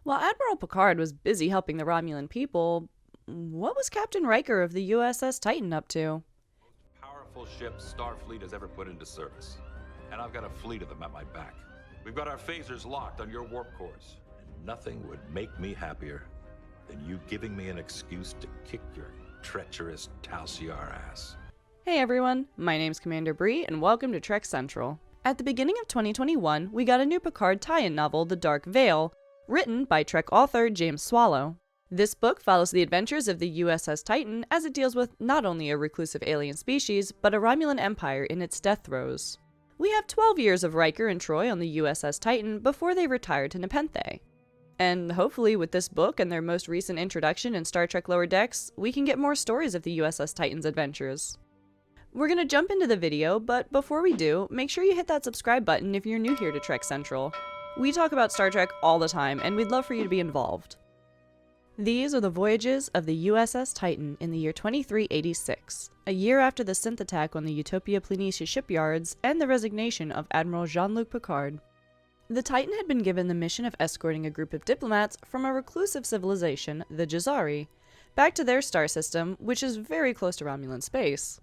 While Admiral Picard was busy helping the Romulan people, what was Captain Riker of the USS Titan up to? Powerful ship Starfleet has ever put into service. And I've got a fleet of them at my back. We've got our phasers locked on your warp cores. And nothing would make me happier than you giving me an excuse to kick your treacherous Tal Shiar ass. Hey everyone, my name's Commander Bree, and welcome to Trek Central. At the beginning of 2021, we got a new Picard tie-in novel, The Dark Veil, written by Trek author James Swallow. This book follows the adventures of the USS Titan as it deals with not only a reclusive alien species, but a Romulan empire in its death throes. We have 12 years of Riker and Troi on the USS Titan before they retire to Nepenthe. And hopefully with this book and their most recent introduction in Star Trek Lower Decks, we can get more stories of the USS Titan's adventures. We're gonna jump into the video, but before we do, make sure you hit that subscribe button if you're new here to Trek Central. We talk about Star Trek all the time, and we'd love for you to be involved. These are the voyages of the USS Titan in the year 2386, a year after the synth attack on the Utopia Planitia shipyards and the resignation of Admiral Jean-Luc Picard. The Titan had been given the mission of escorting a group of diplomats from a reclusive civilization, the Jazari, back to their star system, which is very close to Romulan space.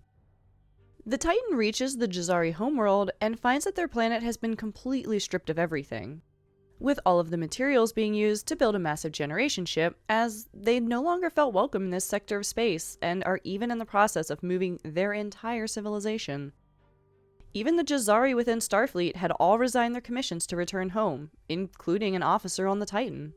The Titan reaches the Jazari homeworld and finds that their planet has been completely stripped of everything, with all of the materials being used to build a massive generation ship, as they no longer felt welcome in this sector of space and are even in the process of moving their entire civilization. Even the Jazari within Starfleet had all resigned their commissions to return home, including an officer on the Titan.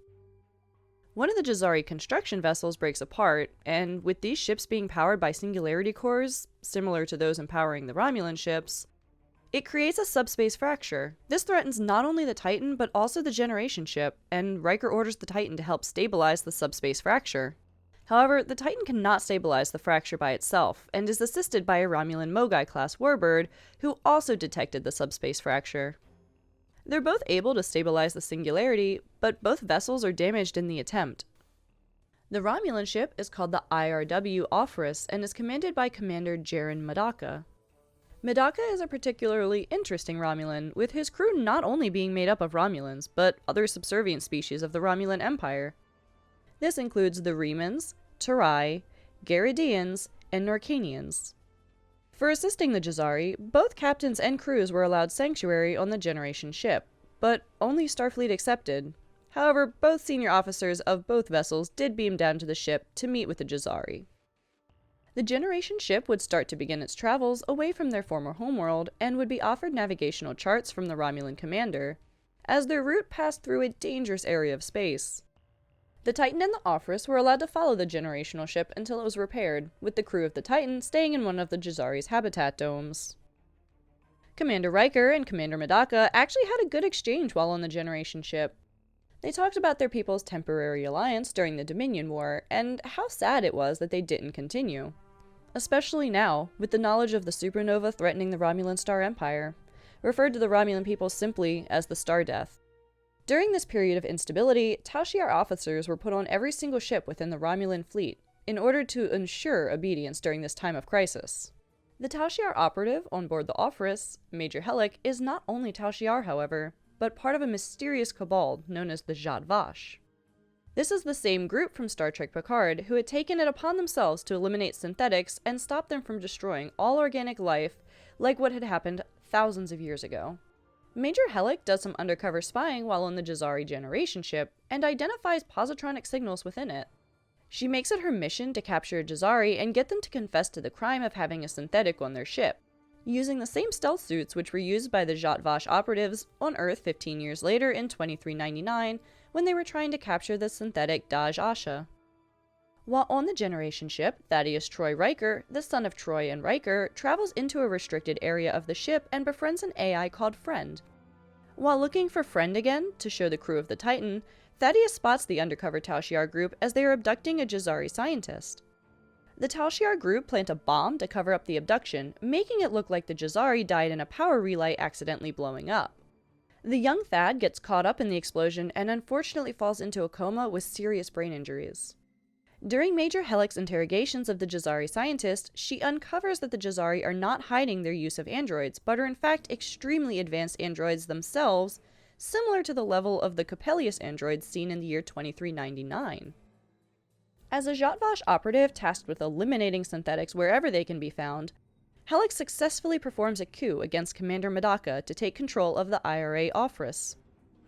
One of the Jazari construction vessels breaks apart, and with these ships being powered by singularity cores, similar to those empowering the Romulan ships, it creates a subspace fracture. This threatens not only the Titan, but also the generation ship, and Riker orders the Titan to help stabilize the subspace fracture. However, the Titan cannot stabilize the fracture by itself, and is assisted by a Romulan Mogai-class warbird, who also detected the subspace fracture. They're both able to stabilize the singularity, but both vessels are damaged in the attempt. The Romulan ship is called the IRW Ophrys and is commanded by Commander Jaren Madaka. Madaka is a particularly interesting Romulan, with his crew not only being made up of Romulans, but other subservient species of the Romulan Empire. This includes the Remans, Tarai, Garidians, and Norcanians. For assisting the Jazari, both captains and crews were allowed sanctuary on the Generation ship, but only Starfleet accepted. However, both senior officers of both vessels did beam down to the ship to meet with the Jazari. The Generation ship would start to begin its travels away from their former homeworld and would be offered navigational charts from the Romulan commander, as their route passed through a dangerous area of space. The Titan and the Ophrys were allowed to follow the generational ship until it was repaired, with the crew of the Titan staying in one of the Jazari's habitat domes. Commander Riker and Commander Madaka actually had a good exchange while on the generation ship. They talked about their people's temporary alliance during the Dominion War, and how sad it was that they didn't continue. Especially now, with the knowledge of the supernova threatening the Romulan Star Empire, referred to the Romulan people simply as the Star Death. During this period of instability, Tal Shiar officers were put on every single ship within the Romulan fleet, in order to ensure obedience during this time of crisis. The Tal Shiar operative on board the Ophrys, Major Hellick, is not only Tal Shiar, however, but part of a mysterious cabal known as the Zhat Vash. This is the same group from Star Trek Picard who had taken it upon themselves to eliminate synthetics and stop them from destroying all organic life, like what had happened thousands of years ago. Major Hellick does some undercover spying while on the Jazari Generation ship, and identifies positronic signals within it. She makes it her mission to capture a Jazari and get them to confess to the crime of having a synthetic on their ship, using the same stealth suits which were used by the Zhat Vash operatives on Earth 15 years later in 2399, when they were trying to capture the synthetic Daj Asha. While on the Generation ship, Thaddeus Troi Riker, the son of Troi and Riker, travels into a restricted area of the ship and befriends an AI called Friend. While looking for Friend again, to show the crew of the Titan, Thaddeus spots the undercover Tal Shiar group as they are abducting a Jazari scientist. The Tal Shiar group plant a bomb to cover up the abduction, making it look like the Jazari died in a power relay accidentally blowing up. The young Thad gets caught up in the explosion and unfortunately falls into a coma with serious brain injuries. During Major Hellick's interrogations of the Jazari scientist, she uncovers that the Jazari are not hiding their use of androids, but are in fact extremely advanced androids themselves, similar to the level of the Coppelius androids seen in the year 2399. As a Zhat Vash operative tasked with eliminating synthetics wherever they can be found, Helix successfully performs a coup against Commander Medaka to take control of the IRA Ofris.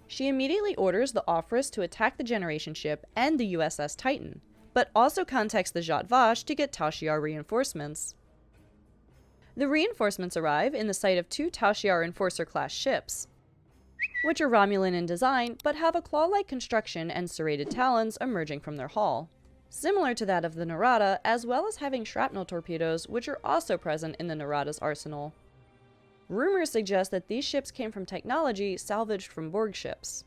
She immediately orders the Ofris to attack the Generation ship and the USS Titan, but also contacts the Zhat Vash to get Tal Shiar reinforcements. The reinforcements arrive in the site of 2 Tal Shiar Enforcer-class ships, which are Romulan in design but have a claw-like construction and serrated talons emerging from their hull, similar to that of the Narada, as well as having shrapnel torpedoes, which are also present in the Narada's arsenal. Rumors suggest that these ships came from technology salvaged from Borg ships.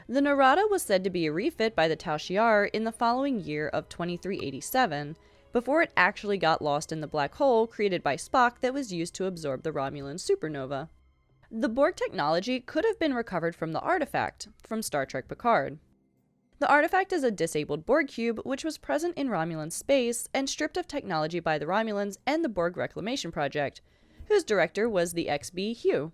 The Narada was said to be a refit by the Tal Shiar in the following year of 2387, before it actually got lost in the black hole created by Spock that was used to absorb the Romulan supernova. The Borg technology could have been recovered from the artifact, from Star Trek Picard. The artifact is a disabled Borg cube which was present in Romulan space and stripped of technology by the Romulans and the Borg Reclamation Project, whose director was the XB Hugh.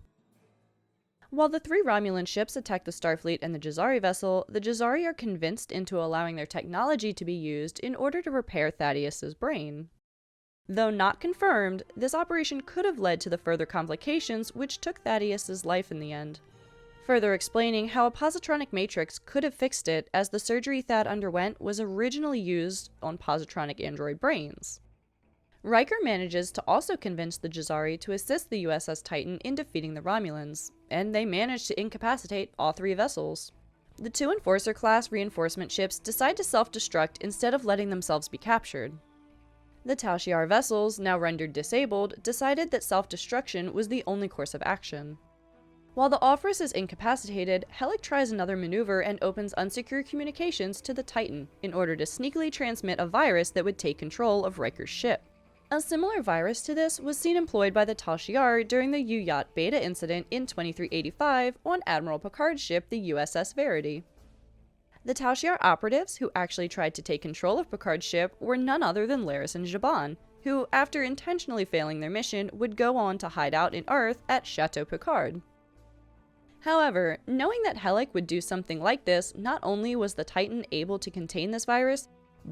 While the 3 Romulan ships attack the Starfleet and the Jazari vessel, the Jazari are convinced into allowing their technology to be used in order to repair Thaddeus's brain. Though not confirmed, this operation could have led to the further complications which took Thaddeus's life in the end, further explaining how a positronic matrix could have fixed it, as the surgery Thad underwent was originally used on positronic android brains. Riker manages to also convince the Jazari to assist the USS Titan in defeating the Romulans, and they manage to incapacitate all 3 vessels. The 2 Enforcer-class reinforcement ships decide to self-destruct instead of letting themselves be captured. The Tal Shiar vessels, now rendered disabled, decided that self-destruction was the only course of action. While the Ofris is incapacitated, Helix tries another maneuver and opens unsecure communications to the Titan in order to sneakily transmit a virus that would take control of Riker's ship. A similar virus to this was seen employed by the Tal Shiar during the U-Yacht Beta incident in 2385 on Admiral Picard's ship, the USS Verity. The Tal Shiar operatives who actually tried to take control of Picard's ship were none other than Laris and Zhaban, who, after intentionally failing their mission, would go on to hide out in Earth at Chateau Picard. However, knowing that Helix would do something like this, not only was the Titan able to contain this virus,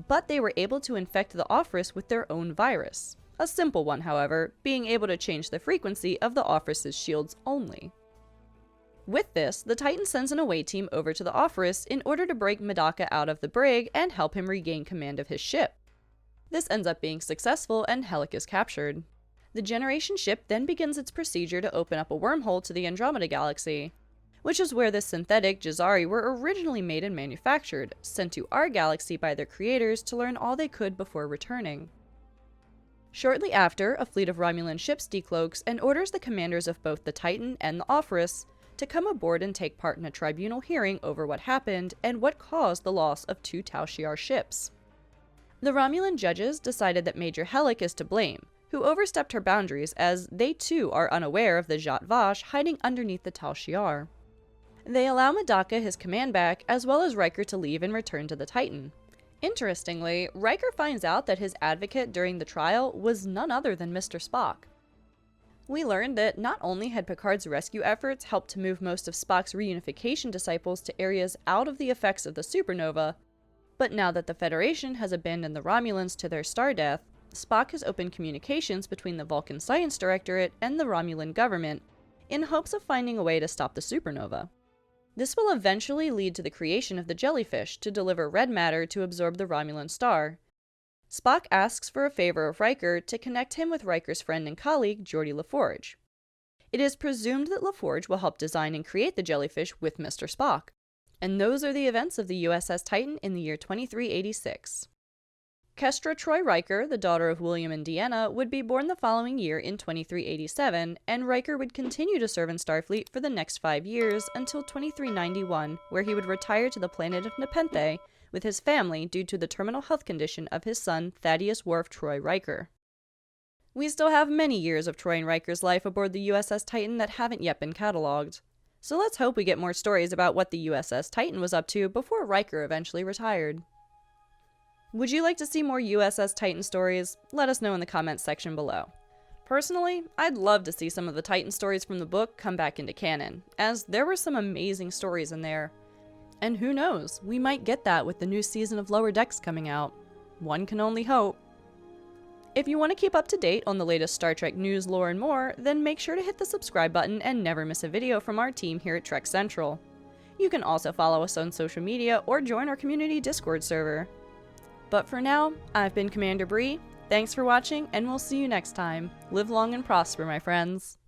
but they were able to infect the Ofris with their own virus. A simple one, however, being able to change the frequency of the Ofris' shields only. With this, the Titan sends an away team over to the Ofris in order to break Medaka out of the brig and help him regain command of his ship. This ends up being successful and Helix is captured. The Generation ship then begins its procedure to open up a wormhole to the Andromeda Galaxy, which is where the synthetic Jazari were originally made and manufactured, sent to our galaxy by their creators to learn all they could before returning. Shortly after, a fleet of Romulan ships decloaks and orders the commanders of both the Titan and the Ofris to come aboard and take part in a tribunal hearing over what happened and what caused the loss of 2 Tal Shiar ships. The Romulan judges decided that Major Helix is to blame, who overstepped her boundaries as they too are unaware of the Zhat Vash hiding underneath the Tal Shiar. They allow Medaka his command back, as well as Riker to leave and return to the Titan. Interestingly, Riker finds out that his advocate during the trial was none other than Mr. Spock. We learned that not only had Picard's rescue efforts helped to move most of Spock's reunification disciples to areas out of the effects of the supernova, but now that the Federation has abandoned the Romulans to their star death, Spock has opened communications between the Vulcan Science Directorate and the Romulan government in hopes of finding a way to stop the supernova. This will eventually lead to the creation of the jellyfish to deliver red matter to absorb the Romulan star. Spock asks for a favor of Riker to connect him with Riker's friend and colleague, Geordi LaForge. It is presumed that LaForge will help design and create the jellyfish with Mr. Spock. And those are the events of the USS Titan in the year 2386. Kestra Troy Riker, the daughter of William and Deanna, would be born the following year in 2387, and Riker would continue to serve in Starfleet for the next 5 years until 2391, where he would retire to the planet of Nepenthe with his family due to the terminal health condition of his son, Thaddeus Worf Troy Riker. We still have many years of Troy and Riker's life aboard the USS Titan that haven't yet been cataloged, so let's hope we get more stories about what the USS Titan was up to before Riker eventually retired. Would you like to see more USS Titan stories? Let us know in the comments section below. Personally, I'd love to see some of the Titan stories from the book come back into canon, as there were some amazing stories in there. And who knows, we might get that with the new season of Lower Decks coming out. One can only hope. If you want to keep up to date on the latest Star Trek news, lore, and more, then make sure to hit the subscribe button and never miss a video from our team here at Trek Central. You can also follow us on social media or join our community Discord server. But for now, I've been Commander Bree. Thanks for watching, and we'll see you next time. Live long and prosper, my friends.